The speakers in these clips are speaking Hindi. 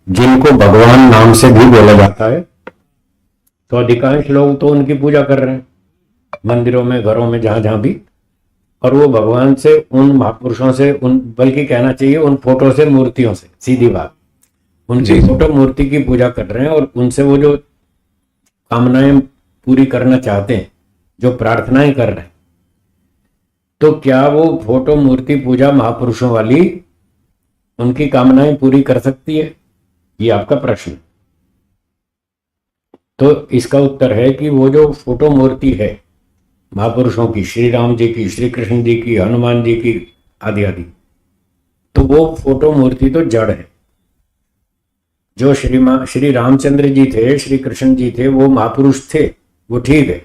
जिनको भगवान नाम से भी बोला जाता है, तो अधिकांश लोग तो उनकी पूजा कर रहे हैं मंदिरों में, घरों में, जहां जहां भी। और वो भगवान से, उन महापुरुषों से, उन बल्कि कहना चाहिए उन फोटो से, मूर्तियों से, सीधी बात, उनकी फोटो मूर्ति की पूजा कर रहे हैं और उनसे वो जो कामनाएं पूरी करना चाहते हैं, जो प्रार्थनाएं कर रहे हैं, तो क्या वो फोटो मूर्ति पूजा महापुरुषों वाली उनकी कामनाएं पूरी कर सकती है? ये आपका प्रश्न। तो इसका उत्तर है कि वो जो फोटो मूर्ति है महापुरुषों की, श्री राम जी की, श्री कृष्ण जी की, हनुमान जी की, आदि आदि, तो वो फोटो मूर्ति तो जड़ है। जो श्री रामचंद्र जी थे, श्री कृष्ण जी थे, वो महापुरुष थे, वो ठीक है,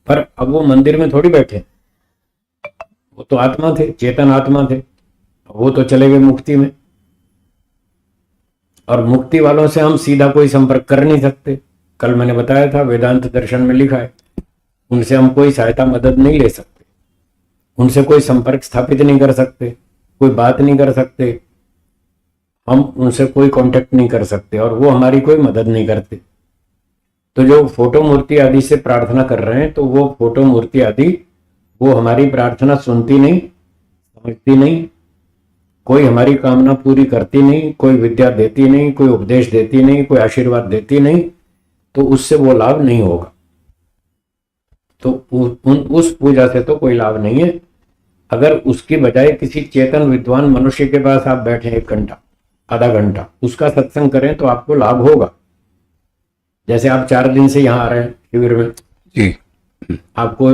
पर अब वो मंदिर में थोड़ी बैठे, वो तो आत्मा थे, चेतन आत्मा थे, वो तो चले गए मुक्ति में। और मुक्ति वालों से हम सीधा कोई संपर्क कर नहीं सकते। कल मैंने बताया था, वेदांत दर्शन में लिखा है, उनसे हम कोई सहायता मदद नहीं ले सकते, उनसे कोई संपर्क स्थापित नहीं कर सकते, कोई बात नहीं कर सकते, हम उनसे कोई कांटेक्ट नहीं कर सकते और वो हमारी कोई मदद नहीं करते। तो जो फोटो मूर्ति आदि से प्रार्थना कर रहे हैं, तो वो फोटो मूर्ति आदि वो हमारी प्रार्थना सुनती नहीं, समझती नहीं, कोई हमारी कामना पूरी करती नहीं, कोई विद्या देती नहीं, कोई उपदेश देती नहीं, कोई आशीर्वाद देती नहीं, तो उससे वो लाभ नहीं होगा। तो उस पूजा से तो कोई लाभ नहीं है। अगर उसकी बजाय किसी चेतन विद्वान मनुष्य के पास आप बैठे 1 घंटा, आधा घंटा, उसका सत्संग करें तो आपको लाभ होगा। जैसे आप 4 दिन से यहाँ आ रहे हैं शिविर में जी, आपको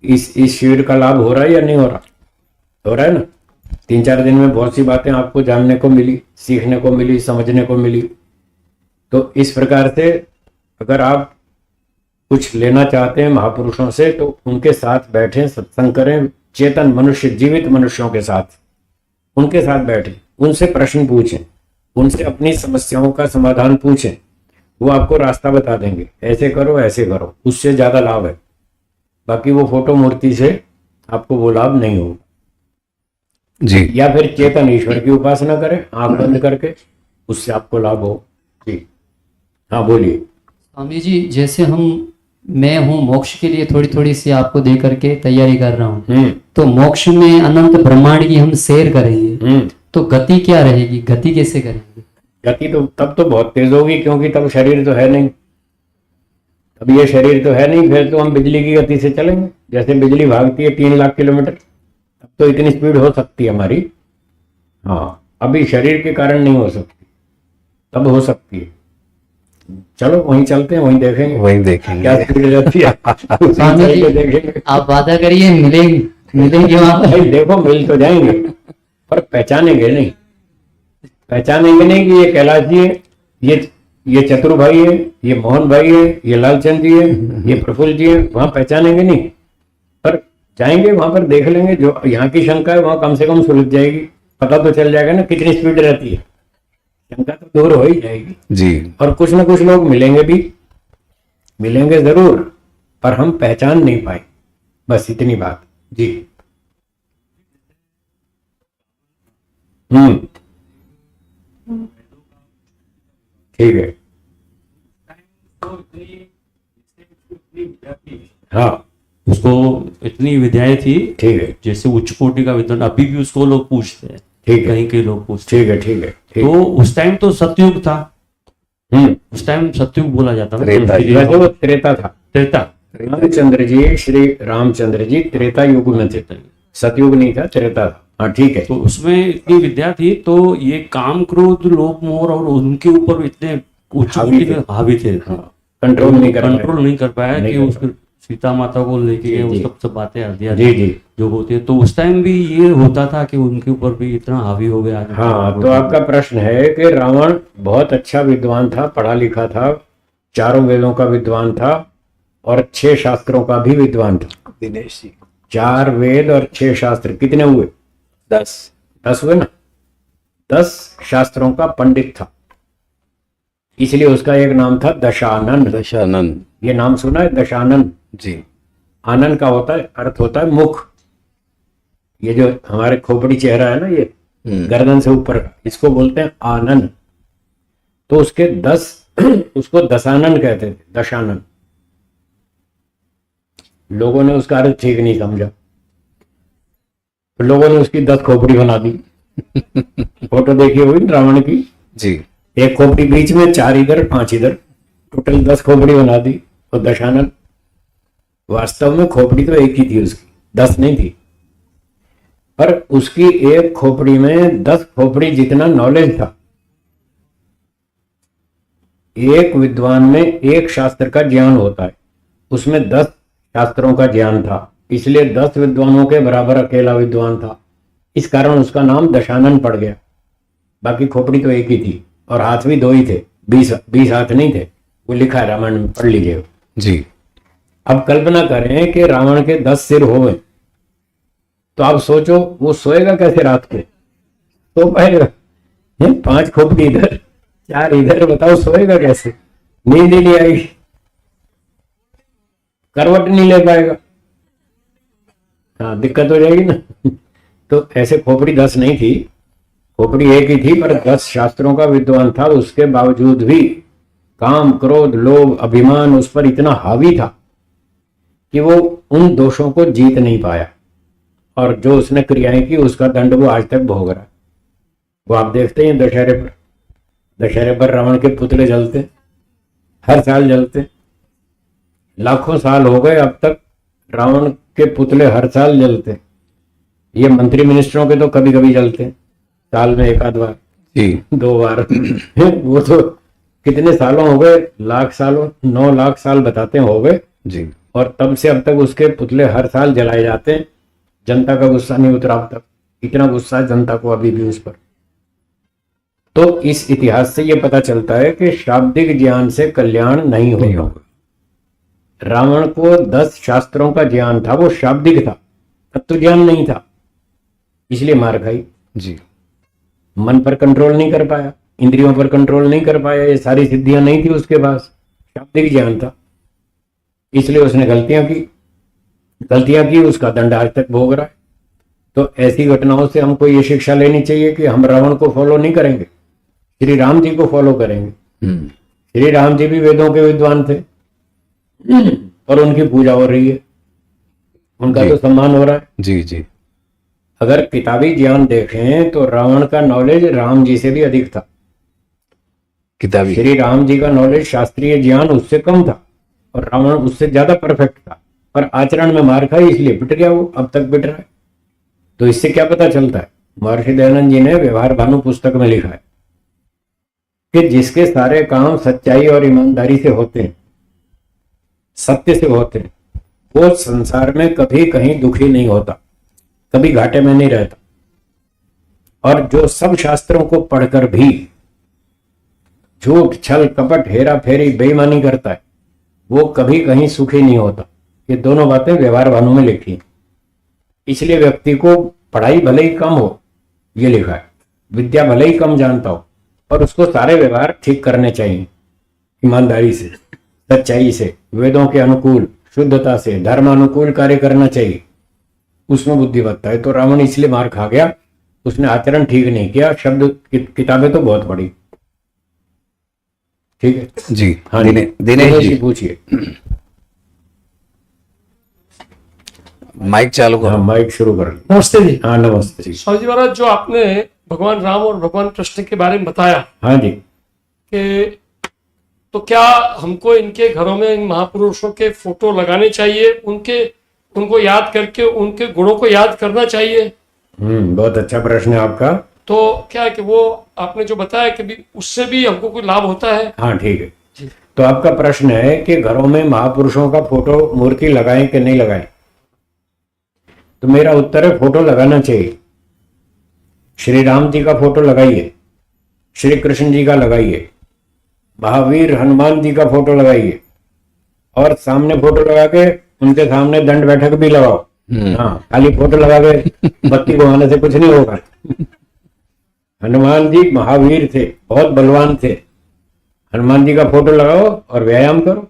इस शिविर का लाभ हो रहा है या नहीं हो रहा? हो रहा है ना। 3-4 दिन में बहुत सी बातें आपको जानने को मिली, सीखने को मिली, समझने को मिली। तो इस प्रकार से अगर आप कुछ लेना चाहते हैं महापुरुषों से, तो उनके साथ बैठें, सत्संग करें, चेतन मनुष्य, जीवित मनुष्यों के साथ, उनके साथ बैठें, उनसे प्रश्न पूछें, उनसे अपनी समस्याओं का समाधान पूछें, वो आपको रास्ता बता देंगे, ऐसे करो, ऐसे करो, उससे ज्यादा लाभ है। बाकी वो फोटो मूर्ति से आपको वो लाभ नहीं होगा जी। या फिर चेतन ईश्वर की उपासना करें आंख बंद करके, उससे आपको लाभ हो जी। हाँ बोलिए। स्वामी जी, जैसे मैं हूँ मोक्ष के लिए थोड़ी थोड़ी सी आपको दे करके तैयारी कर रहा हूँ, तो मोक्ष में अनंत ब्रह्मांड की हम सैर करेंगे, तो गति क्या रहेगी? गति कैसे करेंगे? गति तो तब तो बहुत तेज होगी, क्योंकि तब शरीर तो है नहीं, तब ये शरीर तो है नहीं, फिर तो हम बिजली की गति से चलेंगे। जैसे बिजली भागती है 3 लाख किलोमीटर, तब तो इतनी स्पीड हो सकती है हमारी। हाँ, अभी शरीर के कारण नहीं हो सकती, तब हो सकती है। चलो वहीं चलते हैं, वहीं देखेंगे क्या स्पीड रहती है। देखेंगे। आप वादा करिए मिलेंगे वहां पर। देखो मिल तो जाएंगे, पर पहचानेंगे नहीं कि ये कैलाश जी है, ये चतुर भाई है, ये मोहन भाई है, ये लालचंद जी है, ये प्रफुल्ल जी है, वहां पहचानेंगे नहीं। पर जाएंगे वहां पर, देख लेंगे, जो यहाँ की शंका है वहां कम से कम सुलझ जाएगी, पता तो चल जाएगा ना कितनी स्पीड रहती है, शंका तो दूर हो ही जाएगी जी। और कुछ ना कुछ लोग मिलेंगे जरूर, पर हम पहचान नहीं पाए, बस इतनी बात जी। ठीक है। हाँ, उसको इतनी विद्याएं थी, ठीक है, जैसे उच्च कोटि का विद्वान अभी भी उसको लोग पूछते हैं, ठीक है, कहीं के लोग पूछते हैं। ठीक है। तो उस टाइम तो सतयुग था, उस टाइम सतयुग बोला जाता था, वो त्रेता था। त्रेता। श्री रामचंद्र जी त्रेता युग में थे, सतयुग नहीं था, त्रेता था। हाँ ठीक है। तो उसमें इतनी विद्या थी, तो ये काम क्रोध लोभ मोह और उनके ऊपर इतने उच्च हावी थे, कंट्रोल नहीं कर पाया कि उसको सीता माता को लेके गए, वो सब बातें आदि जी जो होती है। तो उस टाइम भी ये होता था कि उनके ऊपर भी इतना हावी हो गया। हाँ, तो आपका प्रश्न है कि रावण बहुत अच्छा विद्वान था, पढ़ा लिखा था, 4 वेदों का विद्वान था और 6 शास्त्रों का भी विद्वान था। दिनेश जी, 4 वेद और 6 शास्त्र कितने हुए? 10 हुए ना। 10 शास्त्रों का पंडित था, इसलिए उसका एक नाम था दशानन। ये नाम सुना है, दशानन जी। आनंद का होता है, अर्थ होता है मुख। ये जो हमारे खोपड़ी चेहरा है ना, ये गर्दन से ऊपर का, इसको बोलते हैं आनंद। तो उसके 10 उसको दशानन कहते थे, दशानन। लोगों ने उसका अर्थ ठीक नहीं समझा, तो लोगों ने उसकी 10 खोपड़ी बना दी। फोटो देखी हुई रावण की जी। एक खोपड़ी बीच में, 4 इधर 5 इधर, टोटल 10 खोपड़ी बना दी और दशानन। वास्तव में खोपड़ी तो एक ही थी उसकी, 10 नहीं थी, पर उसकी एक खोपड़ी में 10 खोपड़ी जितना नॉलेज था। एक विद्वान में एक शास्त्र का ज्ञान होता है, उसमें 10 शास्त्रों का ज्ञान था, इसलिए 10 विद्वानों के बराबर अकेला विद्वान था। इस कारण उसका नाम दशानन पड़ गया। बाकी खोपड़ी तो एक ही थी और हाथ भी 2 ही थे, 20 हाथ नहीं थे। वो लिखा है रामायण में, पढ़ लीजिए जी। अब कल्पना करें कि रावण के 10 सिर हो गए, तो आप सोचो वो सोएगा कैसे रात को? सो पाएगा? 5 खोपड़ी इधर 4 इधर, बताओ सोएगा कैसे? नींद ही नहीं आएगी, करवट नहीं ले पाएगा। हाँ, दिक्कत हो जाएगी ना। तो ऐसे खोपड़ी 10 नहीं थी, खोपड़ी एक ही थी, पर 10 शास्त्रों का विद्वान था। उसके बावजूद भी काम, क्रोध, लोभ, अभिमान उस पर इतना हावी था कि वो उन दोषों को जीत नहीं पाया, और जो उसने क्रियाएं की उसका दंड वो आज तक भोग रहा है। वो आप देखते हैं दशहरे पर रावण के पुतले जलते, हर साल जलते, लाखों साल हो गए अब तक रावण के पुतले हर साल जलते। ये मंत्री मिनिस्टरों के तो कभी कभी जलते, साल में 1 आध बार, जी। 2 बार। वो तो कितने सालों हो गए, लाख सालों, 9 लाख साल बताते हैं हो गए जी। और तब से अब तक उसके पुतले हर साल जलाए जाते हैं। जनता का गुस्सा नहीं उतरा अब तक, इतना गुस्सा है जनता को अभी भी उस पर। तो इस इतिहास से यह पता चलता है कि शाब्दिक ज्ञान से कल्याण नहीं होगा। रावण को 10 शास्त्रों का ज्ञान था, वो शाब्दिक था, तत्व ज्ञान नहीं था, इसलिए मार खाई। जी। मन पर कंट्रोल नहीं कर पाया, इंद्रियों पर कंट्रोल नहीं कर पाया, ये सारी सिद्धियां नहीं थी उसके पास, शाब्दिक ज्ञान था, इसलिए उसने गलतियां की, उसका दंड आज तक भोग रहा है। तो ऐसी घटनाओं से हमको ये शिक्षा लेनी चाहिए कि हम रावण को फॉलो नहीं करेंगे, श्री राम जी को फॉलो करेंगे। श्री राम जी भी वेदों के विद्वान थे और उनकी पूजा हो रही है, उनका तो सम्मान हो रहा है। जी जी। अगर किताबी ज्ञान देखें तो रावण का नॉलेज राम जी से भी अधिक था। किताबी श्री राम जी का नॉलेज, शास्त्रीय ज्ञान उससे कम था और रावण उससे ज्यादा परफेक्ट था, पर आचरण में मार खाई इसलिए पिट गया वो, अब तक पिट रहा है। तो इससे क्या पता चलता है? महर्षि दयानंद जी ने व्यवहार भानु पुस्तक में लिखा है कि जिसके सारे काम सच्चाई और ईमानदारी से होते हैं, सत्य से होते हैं, वो संसार में कभी कहीं दुखी नहीं होता, कभी घाटे में नहीं रहता। और जो सब शास्त्रों को पढ़कर भी झूठ, छल, कपट, हेरा फेरी, बेईमानी करता है, वो कभी कहीं सुखी नहीं होता। ये दोनों बातें व्यवहार भानु में लिखी हैं। इसलिए व्यक्ति को पढ़ाई भले ही कम हो, ये लिखा है, विद्या भले ही कम जानता हो, और उसको सारे व्यवहार ठीक करने चाहिए, ईमानदारी से, सच्चाई से, वेदों के अनुकूल, शुद्धता से, धर्मानुकूल कार्य करना चाहिए, उसमें बुद्धि बढ़ता है। तो रावण इसलिए मार खा गया, उसने आचरण ठीक नहीं किया। शब्द किताबें तो बहुत पढ़ी, ठीक है जी। हाँ दिनेश जी पूछिए। माइक चालू हाँ, करो। माइक शुरू कर। नमस्ते जी। हाँ नमस्ते जी। स्वामी जी महाराज, जो आपने भगवान राम और भगवान कृष्ण के बारे में बताया हाँ जी। कि तो क्या हमको इनके घरों में इन महापुरुषों के फोटो लगाने चाहिए, उनको याद करके उनके गुणों को याद करना चाहिए? बहुत अच्छा प्रश्न है आपका। तो क्या है कि वो आपने जो बताया कि भी उससे भी हमको कोई लाभ होता है? हाँ ठीक है। तो आपका प्रश्न है कि घरों में महापुरुषों का फोटो, मूर्ति लगाएं कि नहीं लगाएं? तो मेरा उत्तर है फोटो लगाना चाहिए। श्री राम जी का फोटो लगाइए, श्री कृष्ण जी का लगाइए, महावीर हनुमान जी का फोटो लगाइए, और सामने फोटो लगा के उनके सामने दंड बैठक भी लगाओ। हाँ, खाली फोटो लगा के बत्ती घुमाने से कुछ नहीं होगा। हनुमान जी महावीर थे, बहुत बलवान थे, हनुमान जी का फोटो लगाओ और व्यायाम करो।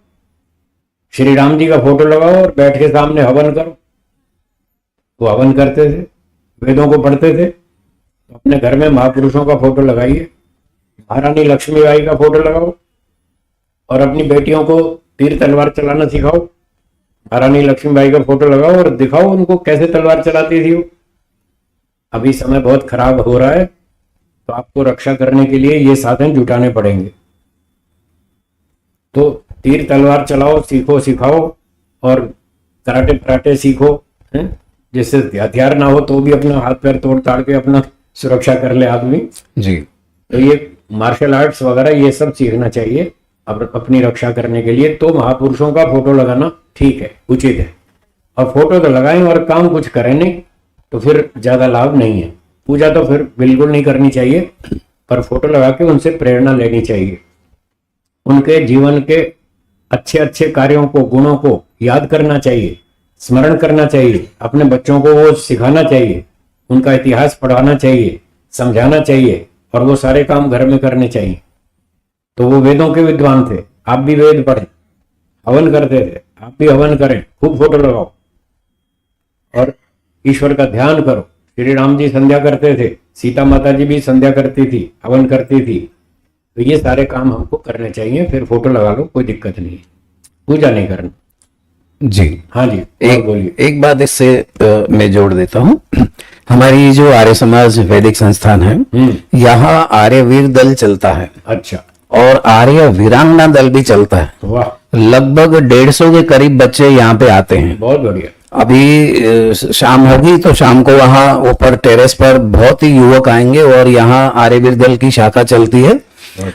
श्री राम जी का फोटो लगाओ और बैठ के सामने हवन करो। वो हवन करते थे, वेदों को पढ़ते थे। तो अपने घर में महापुरुषों का फोटो लगाइए। महारानी लक्ष्मीबाई का फोटो लगाओ और अपनी बेटियों को तीर तलवार चलाना सिखाओ। महारानी लक्ष्मीबाई का फोटो लगाओ और दिखाओ उनको कैसे तलवार चलाती थी वो। अभी समय बहुत खराब हो रहा है, तो आपको रक्षा करने के लिए ये साधन जुटाने पड़ेंगे। तो तीर तलवार चलाओ, सीखो, सिखाओ, और कराटे फराटे सीखो, हैं? जिससे हथियार ना हो तो भी अपना हाथ पैर तोड़ ताड़ के अपना सुरक्षा कर ले आदमी। जी। तो ये मार्शल आर्ट्स वगैरह ये सब सीखना चाहिए अपनी रक्षा करने के लिए। तो महापुरुषों का फोटो लगाना ठीक है, उचित है, और फोटो तो लगाएं और काम कुछ करें नहीं तो फिर ज्यादा लाभ नहीं है। पूजा तो फिर बिल्कुल नहीं करनी चाहिए, पर फोटो लगा के उनसे प्रेरणा लेनी चाहिए। उनके जीवन के अच्छे अच्छे कार्यों को, गुणों को याद करना चाहिए, स्मरण करना चाहिए, अपने बच्चों को वो सिखाना चाहिए, उनका इतिहास पढ़ाना चाहिए, समझाना चाहिए, और वो सारे काम घर में करने चाहिए। तो वो वेदों के विद्वान थे, आप भी वेद पढ़ें, हवन करते थे, आप भी हवन करें, खूब फोटो लगाओ और ईश्वर का ध्यान करो। श्री राम जी संध्या करते थे, सीता माता जी भी संध्या करती थी, हवन करती थी। तो ये सारे काम हमको करने चाहिए, फिर फोटो लगा लो, कोई दिक्कत नहीं है, पूजा नहीं करना। जी। हाँ जी, और बोलिए। एक बात इससे मैं जोड़ देता हूँ। हमारी जो आर्य समाज वैदिक संस्थान है, यहाँ आर्यवीर दल चलता है। अच्छा। और आर्य वीरांगना दल भी चलता है। वाह, लगभग 150 के करीब बच्चे यहाँ पे आते हैं। बहुत बढ़िया। अभी शाम होगी तो शाम को वहाँ ऊपर टेरेस पर बहुत ही युवक आएंगे और यहाँ आर्यवीर दल की शाखा चलती है।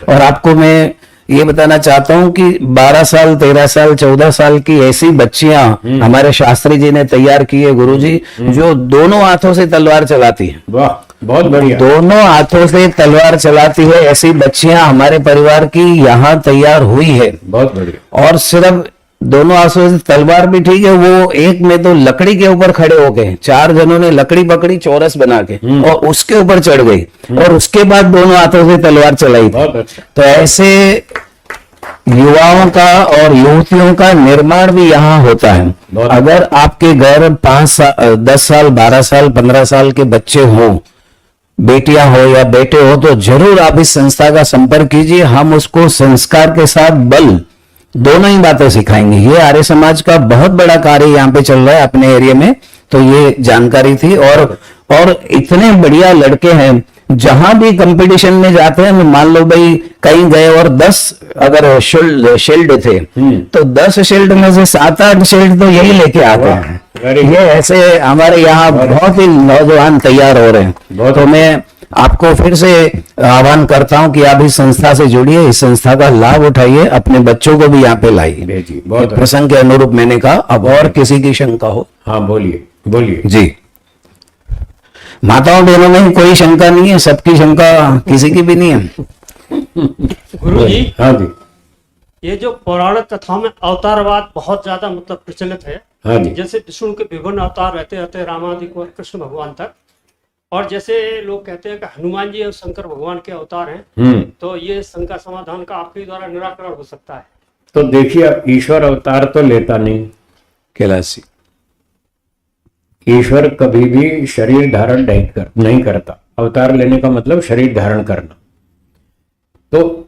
और आपको मैं ये बताना चाहता हूँ कि 12 साल 13 साल 14 साल की ऐसी बच्चियां हमारे शास्त्री जी ने तैयार की है, गुरुजी, जो दोनों हाथों से तलवार चलाती है। वाह, बहुत बढ़िया। दोनों हाथों से तलवार चलाती है, ऐसी बच्चियां हमारे परिवार की यहाँ तैयार हुई है। बहुत बढ़िया। और सिर्फ दोनों हाथों से तलवार भी ठीक है, वो एक में तो लकड़ी के ऊपर खड़े हो गए, 4 जनों ने लकड़ी पकड़ी चौरस बना के और उसके ऊपर चढ़ गई और उसके बाद दोनों हाथों से तलवार चलाई। बहुत अच्छा। तो ऐसे युवाओं का और युवतियों का निर्माण भी यहाँ होता है। अगर आपके घर 10 साल 12 साल 15 साल के बच्चे हों, बेटियां हो या बेटे हो, तो जरूर आप इस संस्था का संपर्क कीजिए। हम उसको संस्कार के साथ बल दोनों ही बातें सिखाएंगे। ये आर्य समाज का बहुत बड़ा कार्य यहाँ पे चल रहा है अपने एरिया में। तो ये जानकारी थी। और इतने बढ़िया लड़के हैं, जहां भी कंपटीशन में जाते हैं, मान लो भाई कहीं गए और 10 अगर शील्ड थे तो 10 शील्ड में से 7-8 शील्ड तो यही लेके आते हैं। ये ऐसे हमारे यहाँ बहुत ही नौजवान तैयार हो रहे हैं। तो मैं आपको फिर से आह्वान करता हूं कि आप इस संस्था से जुड़िए, इस संस्था का लाभ उठाइए, अपने बच्चों को भी यहाँ पे लाइए। बहुत प्रसंग के अनुरूप मैंने कहा। अब और किसी की शंका हो? हाँ, बोलिए बोलिए। जी। माताओं बहनों में कोई शंका नहीं है, सबकी शंका, किसी की भी नहीं है। गुरु जी, हाँ जी। ये जो पौराणिक कथा में अवतारवाद बहुत ज्यादा मतलब प्रचलित है। हाँ जी। जैसे विष्णु के विभिन्न अवतार रहते रहते रामादि को कृष्ण भगवान तक, और जैसे लोग कहते हैं कि हनुमान जी और शंकर भगवान के अवतार हैं, तो ये शंका समाधान का आपके द्वारा निराकरण हो सकता है। तो देखिए, ईश्वर अवतार तो लेता नहीं। कैलाश जी, ईश्वर कभी भी शरीर धारण नहीं करता। अवतार लेने का मतलब शरीर धारण करना। तो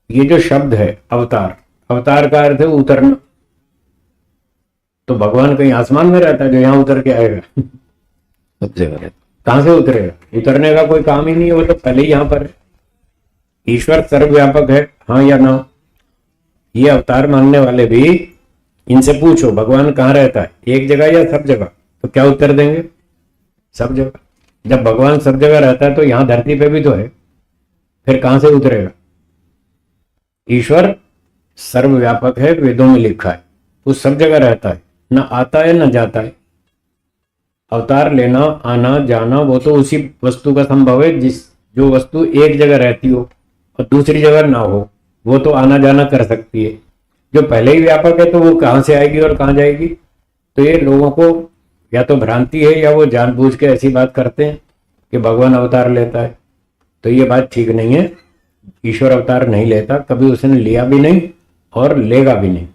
ये जो शब्द है अवतार, अवतार का अर्थ है उतरना। तो भगवान कहीं आसमान में रहता है जो यहाँ उतर के आएगा? सब जगह रहता। कहां से उतरेगा? उतरने का कोई काम ही नहीं है, वो तो पहले ही यहाँ पर है। ईश्वर सर्वव्यापक है, हाँ या ना? ये अवतार मानने वाले भी, इनसे पूछो भगवान कहाँ रहता है, एक जगह या सब जगह? तो क्या उत्तर देंगे? सब जगह। जब भगवान सब जगह रहता है तो यहाँ धरती पे भी तो है, फिर कहां से उतरेगा? ईश्वर सर्वव्यापक है, वेदों में लिखा है, वो सब जगह रहता है, ना आता है ना जाता है। अवतार लेना, आना जाना, वो तो उसी वस्तु का संभव है जो वस्तु एक जगह रहती हो और दूसरी जगह ना हो, वो तो आना जाना कर सकती है। जो पहले ही व्यापक है तो वो कहाँ से आएगी और कहाँ जाएगी? तो ये लोगों को या तो भ्रांति है या वो जानबूझ के ऐसी बात करते हैं कि भगवान अवतार लेता है। तो ये बात ठीक नहीं है। ईश्वर अवतार नहीं लेता, कभी उसने लिया भी नहीं और लेगा भी नहीं।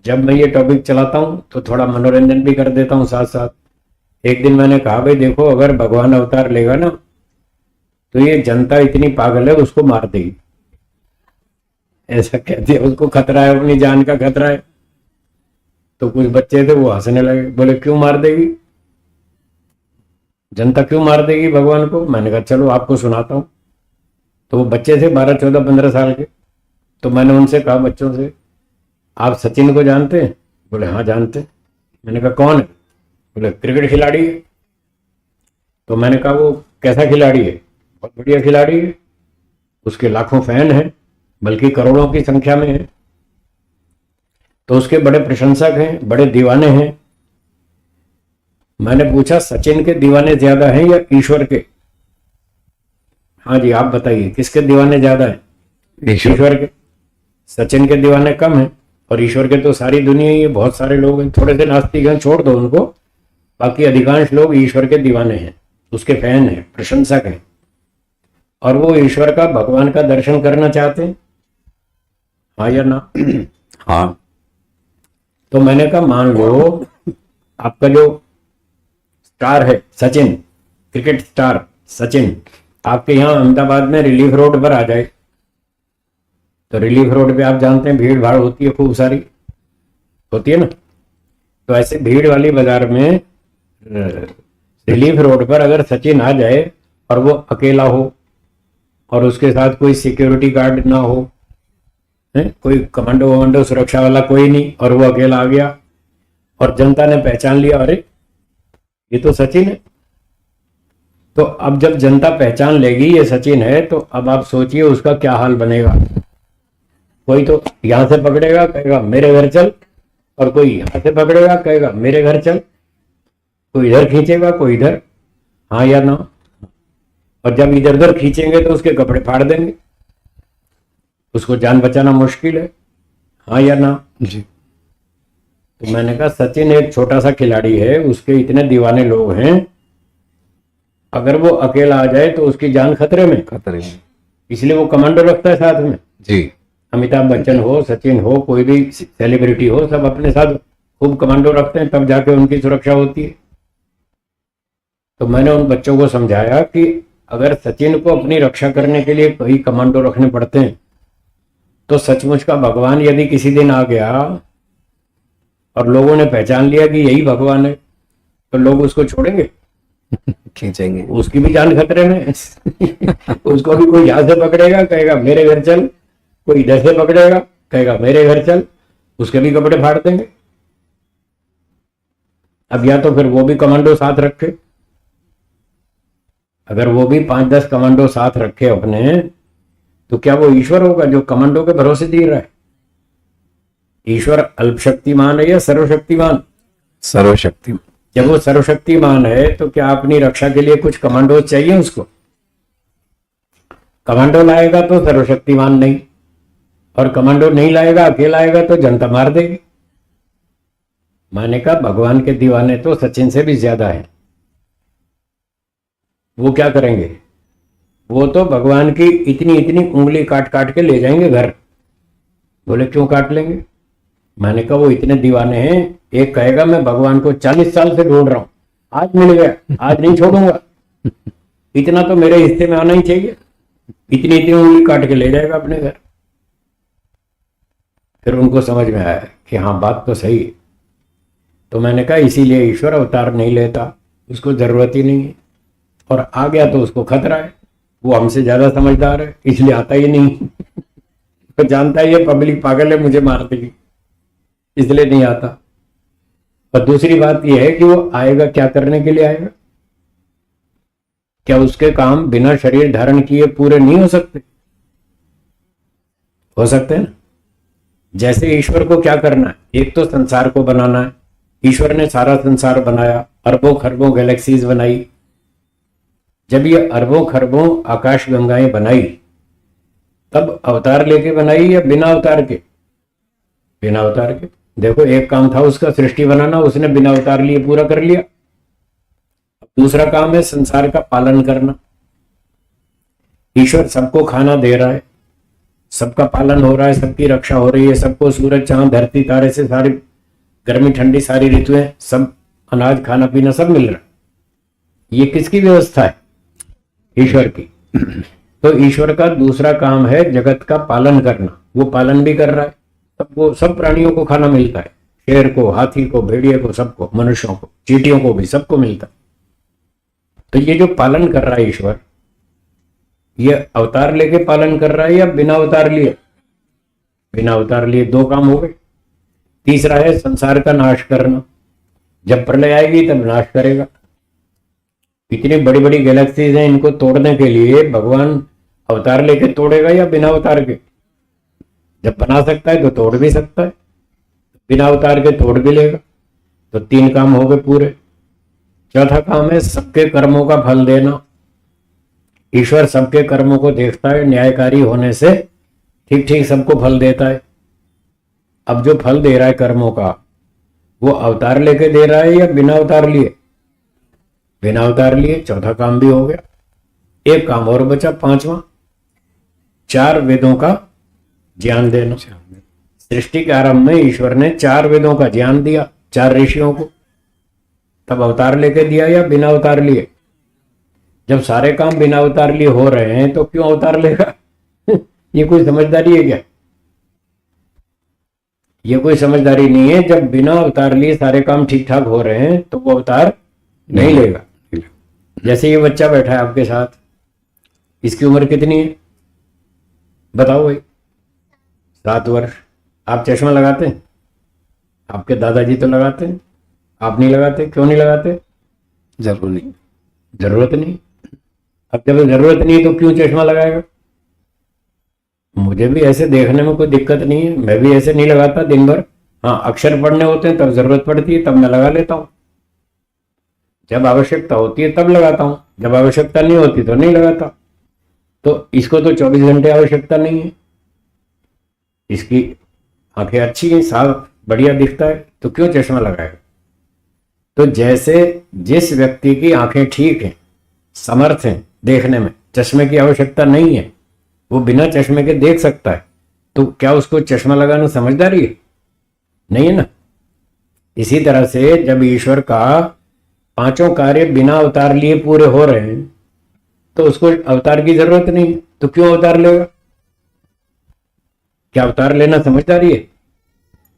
जब मैं ये टॉपिक चलाता हूँ तो थोड़ा मनोरंजन भी कर देता हूँ साथ साथ। एक दिन मैंने कहा, भाई देखो, अगर भगवान अवतार लेगा ना तो ये जनता इतनी पागल है उसको मार देगी, ऐसा कहते हैं। उसको खतरा है, अपनी जान का खतरा है। तो कुछ बच्चे थे वो हंसने लगे, बोले क्यों मार देगी जनता, क्यों मार देगी भगवान को? मैंने कहा चलो आपको सुनाता हूं। तो वो बच्चे थे 12, 14, 15 साल के। तो मैंने उनसे कहा बच्चों से, आप सचिन को जानते हैं? बोले हाँ जानते हैं। मैंने कहा कौन है? बोले क्रिकेट खिलाड़ी है। तो मैंने कहा वो कैसा खिलाड़ी है? बहुत बढ़िया खिलाड़ी है, उसके लाखों फैन हैं, बल्कि करोड़ों की संख्या में है। तो उसके बड़े प्रशंसक हैं, बड़े दीवाने हैं। मैंने पूछा सचिन के दीवाने ज्यादा हैं या ईश्वर के? हाँ जी आप बताइए किसके दीवाने ज्यादा है? ईश्वर के। सचिन के दीवाने कम हैं और ईश्वर के तो सारी दुनिया ही है, बहुत सारे लोग हैं। थोड़े से नास्तिक हैं, छोड़ दो उनको, बाकी अधिकांश लोग ईश्वर के दीवाने हैं, उसके फैन हैं, प्रशंसक हैं। और वो ईश्वर का, भगवान का दर्शन करना चाहते हैं, हाँ या ना? हाँ। तो मैंने कहा मान लो आपका जो स्टार है सचिन, क्रिकेट स्टार सचिन, आपके यहाँ अहमदाबाद में रिलीफ रोड पर आ जाए। तो रिलीफ रोड पे आप जानते हैं भीड़ भाड़ होती है, खूब सारी होती है ना। तो ऐसे भीड़ वाली बाजार में रिलीफ रोड पर अगर सचिन आ जाए और वो अकेला हो और उसके साथ कोई सिक्योरिटी गार्ड ना हो, कोई कमांडो वमांडो सुरक्षा वाला कोई नहीं, और वो अकेला आ गया और जनता ने पहचान लिया, अरे ये तो सचिन है। तो अब जब जनता पहचान लेगी ये सचिन है, तो अब आप सोचिए उसका क्या हाल बनेगा। कोई तो यहां से पकड़ेगा कहेगा मेरे घर चल, और कोई यहां से पकड़ेगा कहेगा मेरे घर चल, कोई इधर खींचेगा कोई इधर, हाँ या ना? और जब इधर उधर खींचेंगे तो उसके कपड़े फाड़ देंगे, उसको जान बचाना मुश्किल है, हाँ या ना जी? तो मैंने कहा सचिन एक छोटा सा खिलाड़ी है, उसके इतने दीवाने लोग हैं, अगर वो अकेला आ जाए तो उसकी जान खतरे में, इसलिए वो कमांडो रखता है साथ में जी। अमिताभ बच्चन हो, सचिन हो, कोई भी सेलिब्रिटी हो, सब अपने साथ खूब कमांडो रखते हैं, तब जाके उनकी सुरक्षा होती है। तो मैंने उन बच्चों को समझाया कि अगर सचिन को अपनी रक्षा करने के लिए कई कमांडो रखने पड़ते हैं, तो सचमुच का भगवान यदि किसी दिन आ गया और लोगों ने पहचान लिया कि यही भगवान है, तो लोग उसको छोड़ेंगे? खींचेंगे, उसकी भी जान खतरे में उसको भी कोई यहां से पकड़ेगा कहेगा मेरे घर चल, कोई इधर से पकड़ेगा कहेगा मेरे घर चल, उसके भी कपड़े फाड़ देंगे। अब या तो फिर वो भी कमांडो साथ रखे, अगर वो भी 5-10 कमांडो साथ रखे अपने, तो क्या वो ईश्वर होगा जो कमांडो के भरोसे जी रहा है? ईश्वर अल्पशक्तिमान है या सर्वशक्तिमान? सर्वशक्ति। जब वो सर्वशक्तिमान है तो क्या अपनी रक्षा के लिए कुछ कमांडो चाहिए उसको? कमांडो लाएगा तो सर्वशक्तिमान नहीं, और कमांडो नहीं लाएगा, अकेला आएगा तो जनता मार देगी। मैंने कहा भगवान के दीवाने तो सचिन से भी ज्यादा है। वो क्या करेंगे? वो तो भगवान की इतनी इतनी उंगली काट काट के ले जाएंगे घर। बोले क्यों काट लेंगे? मैंने कहा वो इतने दीवाने हैं, एक कहेगा मैं भगवान को 40 साल से ढूंढ रहा हूं, आज मिल गया, आज नहीं छोड़ूंगा, इतना तो मेरे हिस्से में आना ही चाहिए। इतनी इतनी उंगली काट के ले जाएगा अपने घर। फिर उनको समझ में आया कि हाँ बात तो सही है। तो मैंने कहा इसीलिए ईश्वर अवतार नहीं लेता, उसको जरूरत ही नहीं है, और आ गया तो उसको खतरा है। वो हमसे ज्यादा समझदार है, इसलिए आता ही नहीं तो जानता है ये पब्लिक पागल है, मुझे मार देगी, इसलिए नहीं आता। और दूसरी बात यह है कि वो आएगा क्या करने के लिए आएगा? क्या उसके काम बिना शरीर धारण किए पूरे नहीं हो सकते? हो सकते हैं ना। जैसे ईश्वर को क्या करना है, एक तो संसार को बनाना है। ईश्वर ने सारा संसार बनाया, अरबों खरबों गैलेक्सीज बनाई। जब ये अरबों खरबों आकाश गंगाएं बनाई, तब अवतार लेके बनाई या बिना अवतार के? बिना अवतार के। देखो एक काम था उसका सृष्टि बनाना, उसने बिना अवतार लिए पूरा कर लिया। दूसरा काम है संसार का पालन करना। ईश्वर सबको खाना दे रहा है, सबका पालन हो रहा है, सबकी रक्षा हो रही है, सबको सूरज चांद धरती तारे से सारी गर्मी ठंडी सारी ऋतुएं, सब अनाज खाना पीना सब मिल रहा है। ये किसकी व्यवस्था है? ईश्वर की। तो ईश्वर का दूसरा काम है जगत का पालन करना, वो पालन भी कर रहा है। सबको, सब प्राणियों को खाना मिलता है, शेर को, हाथी को, भेड़िए को, सबको, मनुष्यों को, चींटियों को भी, सबको मिलता है। तो ये जो पालन कर रहा है ईश्वर, ये अवतार लेके पालन कर रहा है या बिना अवतार लिए? बिना अवतार लिए। दो काम हो गए। तीसरा है संसार का नाश करना। जब प्रलय आएगी तब नाश करेगा। इतनी बड़ी बड़ी गैलेक्सीज हैं, इनको तोड़ने के लिए भगवान अवतार लेके तोड़ेगा या बिना अवतार के? जब बना सकता है तो तोड़ भी सकता है, बिना अवतार के तोड़ भी लेगा। तो तीन काम हो गए पूरे। चौथा काम है सबके कर्मों का फल देना। ईश्वर सबके कर्मों को देखता है, न्यायकारी होने से ठीक ठीक सबको फल देता है। अब जो फल दे रहा है कर्मों का, वो अवतार लेके दे रहा है या बिना अवतार लिए? बिना अवतार लिए। चौथा काम भी हो गया। एक काम और बचा, पांचवा, 4 वेदों का ज्ञान देना। सृष्टि के आरंभ में ईश्वर ने 4 वेदों का ज्ञान दिया 4 ऋषियों को। तब अवतार लेके दिया या बिना अवतार लिए? जब सारे काम बिना अवतार लिए हो रहे हैं तो क्यों अवतार लेगा? ये कोई समझदारी है क्या? ये कोई समझदारी नहीं है। जब बिना अवतार लिए सारे काम ठीक ठाक हो रहे हैं तो वो अवतार नहीं लेगा। जैसे ये बच्चा बैठा है आपके साथ, इसकी उम्र कितनी है बताओ भाई? 7 वर्ष। आप चश्मा लगाते हैं? आपके दादाजी तो लगाते हैं, आप नहीं लगाते। क्यों नहीं लगाते? जरूर नहीं, जरूरत नहीं। अब जब जरूरत नहीं तो क्यों चश्मा लगाएगा? मुझे भी ऐसे देखने में कोई दिक्कत नहीं है, मैं भी ऐसे नहीं लगाता दिन भर। हाँ, अक्षर पढ़ने होते हैं तब जरूरत पड़ती है, तब मैं लगा लेता हूँ। जब आवश्यकता होती है तब लगाता हूँ, जब आवश्यकता नहीं होती तो नहीं लगाता। तो इसको तो 24 घंटे आवश्यकता नहीं है। इसकी आंखें अच्छी हैं, साफ बढ़िया दिखता है, तो क्यों चश्मा लगाएगा? तो जैसे जिस व्यक्ति की आंखें ठीक हैं, समर्थ हैं देखने में, चश्मे की आवश्यकता नहीं है, वो बिना चश्मे के देख सकता है, तो क्या उसको चश्मा लगाना समझदारी है? नहीं है ना। इसी तरह से जब ईश्वर का 5 कार्य बिना अवतार लिए पूरे हो रहे हैं तो उसको अवतार की जरूरत नहीं है, तो क्यों अवतार लेगा? क्या अवतार लेना समझदारी है?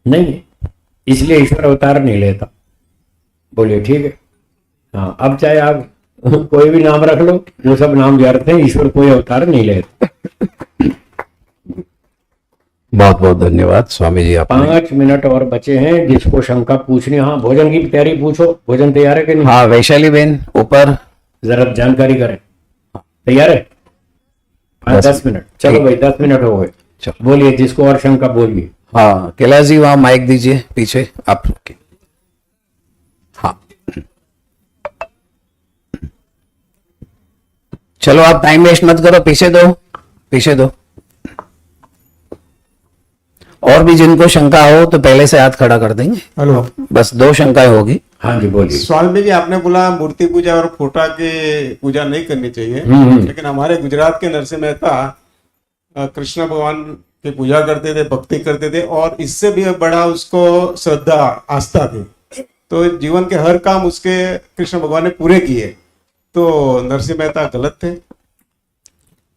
नहीं है। इसलिए ईश्वर अवतार नहीं लेता। बोलिए ठीक है। हाँ, अब चाहे आप कोई भी नाम रख लो, वो सब नाम व्यर्थ हैं, ईश्वर कोई अवतार नहीं लेता। बहुत बहुत धन्यवाद स्वामी जी। आप 5 मिनट और बचे हैं, जिसको शंका पूछनी। हाँ, भोजन की तैयारी पूछो। भोजन तैयार है कि नहीं? हाँ, वैशाली बेन ऊपर जरा जानकारी करें। तैयार है? 5-10 मिनट। चलो भाई, 10 मिनट हो गए। चलो। बोलिए, जिसको और शंका बोलिए। हाँ, कैलाश जी वहां माइक दीजिए पीछे आप। हाँ, चलो आप टाइम वेस्ट मत करो, पीछे दो, पीछे दो। और भी जिनको शंका हो तो पहले से हाथ खड़ा कर देंगे। हेलो, बस 2 शंकाएं होगी। हाँ जी, बोलिए। स्वामी जी आपने बोला मूर्ति पूजा और फोटा की पूजा नहीं करनी चाहिए, लेकिन हमारे गुजरात के नरसिंह मेहता कृष्ण भगवान की पूजा करते थे, भक्ति करते थे, और इससे भी बड़ा उसको श्रद्धा आस्था थी। तो जीवन के हर काम उसके कृष्ण भगवान ने पूरे किए, तो नरसिंह मेहता गलत थे?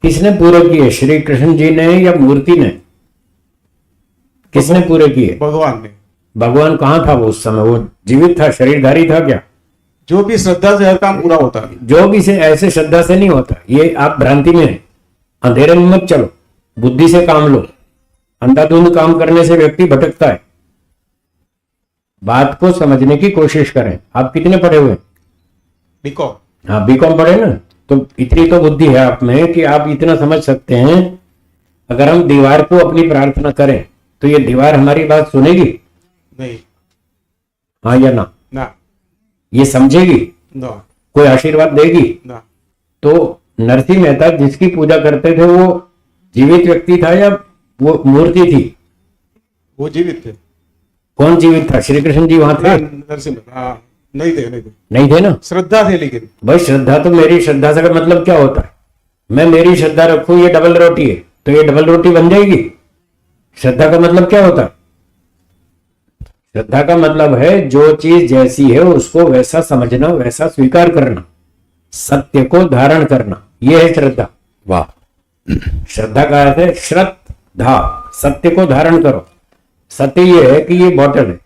किसने पूरे किए, श्री कृष्ण जी ने या मूर्ति ने? किसने पूरे किए? भगवान ने। भगवान कहाँ था वो उस समय? वो जीवित था, शरीरधारी था क्या? जो भी श्रद्धा से हर काम पूरा होता है। जो भी से ऐसे श्रद्धा से नहीं होता। ये आप भ्रांति में हैं, अंधेरे में मत चलो, बुद्धि से काम लो। अंधाधुंध काम करने से व्यक्ति भटकता है। बात को समझने की कोशिश करें। आप कितने पढ़े हुए? बीकॉम। हाँ, बीकॉम पढ़े ना, तो इतनी तो बुद्धि है आप में कि आप इतना समझ सकते हैं। अगर हम दीवार को अपनी प्रार्थना करें तो ये दीवार हमारी बात सुनेगी? नहीं। हाँ या ना? ना। ये समझेगी? ना। कोई आशीर्वाद देगी? ना। तो नरसिंह मेहता जिसकी पूजा करते थे वो जीवित व्यक्ति था या वो मूर्ति थी? वो जीवित थे। कौन जीवित था? श्री कृष्ण जी वहां थे? नरसिंह मेहता हाँ, नहीं थे, नहीं थे। नहीं थे ना? श्रद्धा थे लेकिन। भाई श्रद्धा तो मेरी श्रद्धा से का मतलब क्या होता है? मैं मेरी श्रद्धा रखूं, ये डबल रोटी है तो ये डबल रोटी बन जाएगी? श्रद्धा का मतलब क्या होता है? श्रद्धा का मतलब है जो चीज जैसी है उसको वैसा समझना, वैसा स्वीकार करना, सत्य को धारण करना, यह है श्रद्धा। वाह। श्रद्धा का अर्थ है श्रद्धा, सत्य को धारण करो। सत्य ये है कि ये बॉटल है,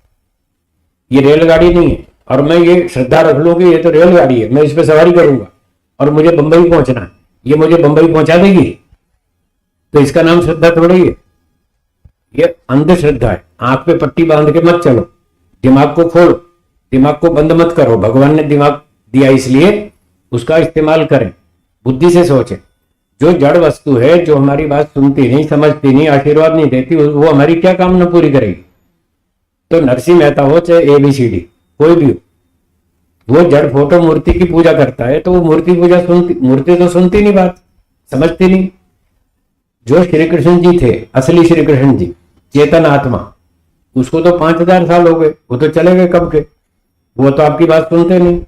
ये रेलगाड़ी नहीं है, और मैं ये श्रद्धा रख लूं कि ये तो रेलगाड़ी है, मैं इस पर सवारी करूंगा और मुझे बंबई पहुंचना है, ये मुझे बंबई पहुंचा देगी, तो इसका नाम श्रद्धा थोड़ी है, ये अंधश्रद्धा है। आंख पे पट्टी बांध के मत चलो, दिमाग को खोलो, दिमाग को बंद मत करो। भगवान ने दिमाग दिया इसलिए उसका इस्तेमाल करें, बुद्धि से सोचें। जो जड़ वस्तु है, जो हमारी बात सुनती नहीं, समझती नहीं, आशीर्वाद नहीं देती, वो हमारी क्या कामना पूरी करेगी। तो नरसिंह मेहता हो चाहे ABCD कोई भी हो, वो जड़ फोटो मूर्ति की पूजा करता है, तो वो मूर्ति पूजा सुनती, मूर्ति तो सुनती नहीं, बात समझती नहीं। जो श्री कृष्ण जी थे, असली श्री कृष्ण जी, चेतन आत्मा, उसको तो 5000 साल हो गए, वो तो चले गए कब के, वो तो आपकी बात सुनते नहीं,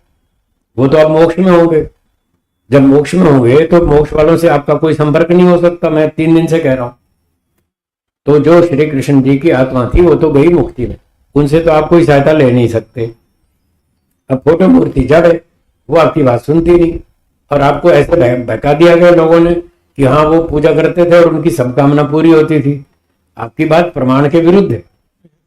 वो तो आप मोक्ष में होंगे। जब मोक्ष में होंगे तो मोक्ष वालों से आपका कोई संपर्क नहीं हो सकता, मैं 3 दिन से कह रहा हूं। तो जो श्री कृष्ण जी की आत्मा थी वो तो गई मुक्ति में, उनसे तो आप कोई सहायता ले नहीं सकते। अब फोटो मूर्ति जड़ है, वो आपकी बात सुनती नहीं, और आपको ऐसे बहका दिया गया लोगों ने कि हाँ वो पूजा करते थे और उनकी सब कामना पूरी होती थी। आपकी बात प्रमाण के विरुद्ध है।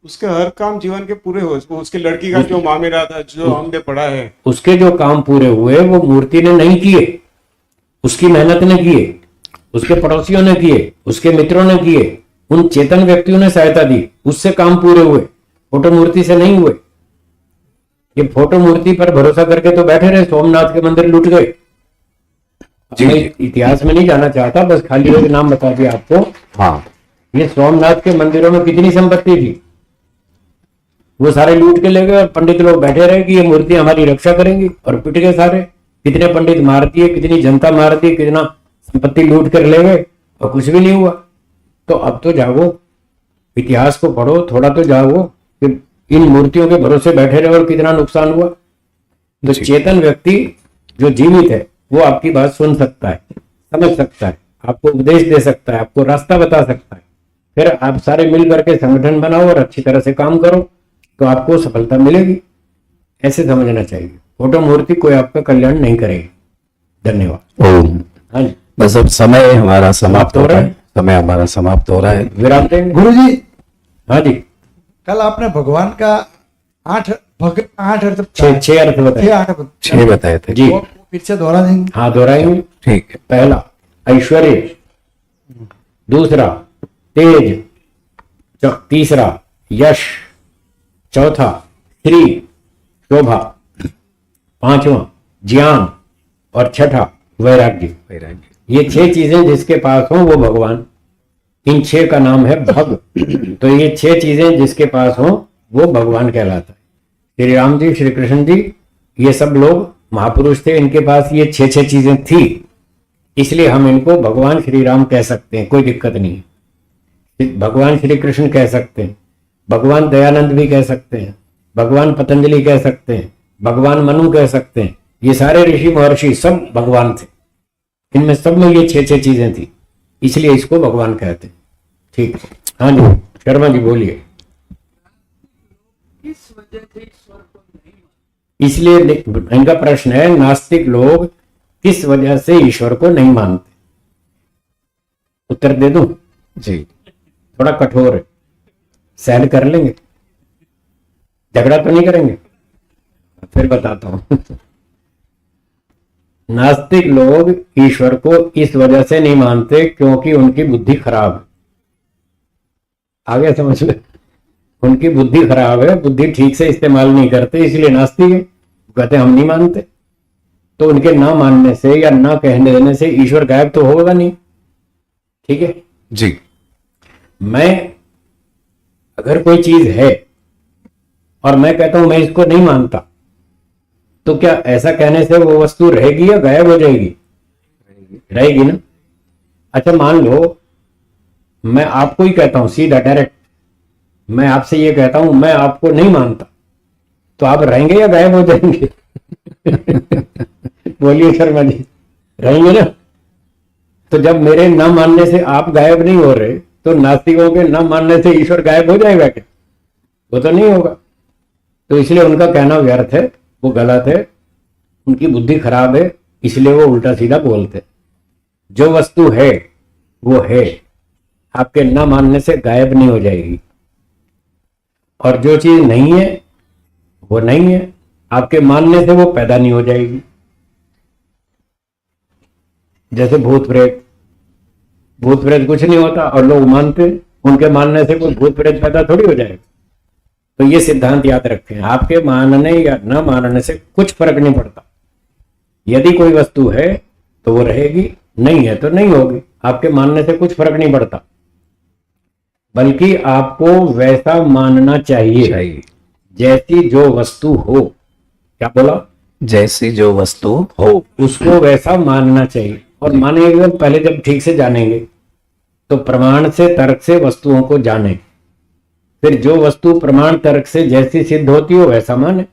उसके हर काम जीवन के पूरे हो, उसकी लड़की का जो मामला था, जो हमने पढ़ा है, उसके जो काम पूरे हुए वो मूर्ति ने नहीं किए, उसकी मेहनत ने किए, उसके पड़ोसियों ने किए, उसके मित्रों ने किए, उन चेतन व्यक्तियों ने सहायता दी, उससे काम पूरे हुए, फोटो मूर्ति से नहीं हुए। ये फोटो मूर्ति पर भरोसा करके तो बैठे रहे, सोमनाथ के मंदिर लूट गए। मैं इतिहास में नहीं जाना चाहता, बस खाली एक नाम बता दिया आपको। हाँ, ये सोमनाथ के मंदिरों में कितनी संपत्ति थी, वो सारे लूट के ले गए, और पंडित लोग बैठे रहे कि ये मूर्ति हमारी रक्षा करेंगी, और पिट गए सारे। कितने पंडित मार दिए, कितनी जनता मार दी, कितना संपत्ति लूट कर ले गए, और कुछ भी नहीं हुआ। तो अब तो जागो, इतिहास को पढ़ो, थोड़ा तो जागो कि इन मूर्तियों के भरोसे बैठे रहे और कितना नुकसान हुआ। तो चेतन व्यक्ति जो जीवित है वो आपकी बात सुन सकता है, समझ सकता है, आपको उपदेश दे सकता है, आपको रास्ता बता सकता है। फिर आप सारे मिल करके संगठन बनाओ और अच्छी तरह से काम करो, तो आपको सफलता मिलेगी। ऐसे समझना चाहिए। फोटो मूर्ति कोई आपका कल्याण नहीं करेगी। धन्यवाद। ओम। हाँ जी, बस अब समय हमारा समाप्त हो रहा है, समय हमारा समाप्त हो रहा है। विराम देंगे। गुरुजी, हाँ जी, कल आपने भगवान का 8 अर्थ छह अर्थ बताए। 6 बताए थे जी, वो फिर से दोहरा देंगे। हाँ दोहराएंगे। ठीक है। पहला ऐश्वर्य, दूसरा तेज, तीसरा यश, चौथा श्री शोभा, पांचवा ज्ञान, और छठा वैराग्य। ये 6 चीजें जिसके पास हो वो भगवान। इन 6 का नाम है भग। तो ये 6 चीजें जिसके पास हो वो भगवान कहलाता है। श्री राम जी, श्री कृष्ण जी, ये सब लोग महापुरुष थे, इनके पास ये 6 चीजें थी, इसलिए हम इनको भगवान श्री राम कह सकते हैं, कोई दिक्कत नहीं है। भगवान श्री कृष्ण कह सकते हैं, भगवान दयानंद भी कह सकते हैं, भगवान पतंजलि कह सकते हैं, भगवान मनु कह सकते हैं। ये सारे ऋषि महर्षि सब भगवान थे, इनमें सब में ये 6 चीजें थी, इसलिए इसको भगवान कहते हैं। ठीक, हाँ जी, शर्मा जी बोलिए। इसलिए इनका प्रश्न है, नास्तिक लोग किस वजह से ईश्वर को नहीं मानते? उत्तर दे दूं? जी, थोड़ा कठोर है, सहन कर लेंगे, झगड़ा तो नहीं करेंगे? फिर बताता हूं। नास्तिक लोग ईश्वर को इस वजह से नहीं मानते क्योंकि उनकी बुद्धि खराब है। आगे समझ में, उनकी बुद्धि खराब है, बुद्धि ठीक से इस्तेमाल नहीं करते, इसलिए नास्तिक है। कहते हम नहीं मानते। तो उनके ना मानने से या ना कहने देने से ईश्वर गायब तो होगा नहीं। ठीक है जी। मैं अगर कोई चीज है और मैं कहता हूं मैं इसको नहीं मानता, तो क्या ऐसा कहने से वो वस्तु रहेगी या गायब हो जाएगी? रहेगी ना। अच्छा मान लो मैं आपको ही कहता हूं सीधा डायरेक्ट, मैं आपसे ये कहता हूं मैं आपको नहीं मानता, तो आप रहेंगे या गायब हो जाएंगे? बोलिए शर्मा जी, रहेंगे ना। तो जब मेरे न मानने से आप गायब नहीं हो रहे, तो नास्तिकों के न मानने से ईश्वर गायब हो जाएगा क्या? वो तो नहीं होगा। तो इसलिए उनका कहना व्यर्थ है, वो गलत है, उनकी बुद्धि खराब है, इसलिए वो उल्टा सीधा बोलते। जो वस्तु है वो है, आपके न मानने से गायब नहीं हो जाएगी। और जो चीज नहीं है वो नहीं है, आपके मानने से वो पैदा नहीं हो जाएगी। जैसे भूत प्रेत कुछ नहीं होता और लोग मानते, उनके मानने से कोई भूत प्रेत पैदा थोड़ी हो जाएगा। तो ये सिद्धांत याद रखें, आपके मानने या न मानने से कुछ फर्क नहीं पड़ता। यदि कोई वस्तु है तो वो रहेगी, नहीं है तो नहीं होगी। आपके मानने से कुछ फर्क नहीं पड़ता, बल्कि आपको वैसा मानना चाहिए जैसी जो वस्तु हो। क्या बोला? जैसी जो वस्तु हो उसको वैसा मानना चाहिए। और मानेंगे पहले जब ठीक से जानेंगे तो प्रमाण से तर्क से वस्तुओं को जाने, फिर जो वस्तु प्रमाण तर्क से जैसी सिद्ध होती हो वैसा माने।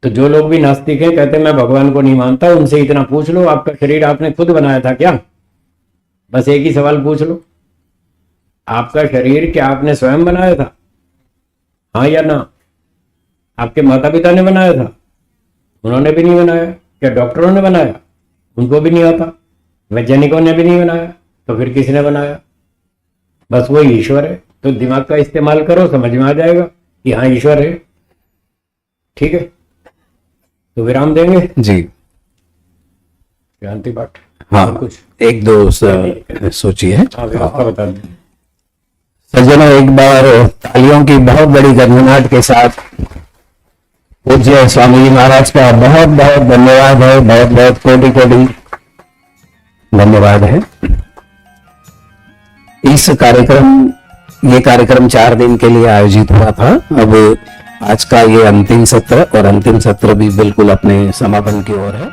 तो जो लोग भी नास्तिक हैं, कहते मैं भगवान को नहीं मानता, उनसे इतना पूछ लो, आपका शरीर आपने खुद बनाया था क्या? बस एक ही सवाल पूछ लो, आपका शरीर क्या आपने स्वयं बनाया था? हाँ या ना? आपके माता पिता ने बनाया था? उन्होंने भी नहीं बनाया। क्या डॉक्टरों ने बनाया? उनको भी नहीं आता। वैज्ञानिकों ने भी नहीं बनाया, तो फिर किसने बनाया? बस वही ईश्वर है। तो दिमाग का इस्तेमाल करो, समझ में आ जाएगा कि हाँ ईश्वर है। ठीक है, तो विराम देंगे जी। शांति पाठ। हाँ, कुछ एक दो सोचिए। हाँ व्यवस्था बता दें। सज्जनों, एक बार तालियों की बहुत बड़ी गड़गड़ाहट के साथ पूज्य स्वामी जी महाराज का बहुत बहुत धन्यवाद है, बहुत बहुत कोटि कोटि धन्यवाद है। ये कार्यक्रम 4 दिन के लिए आयोजित हुआ था। अब आज का ये अंतिम सत्र, और अंतिम सत्र भी बिल्कुल अपने समापन की ओर है।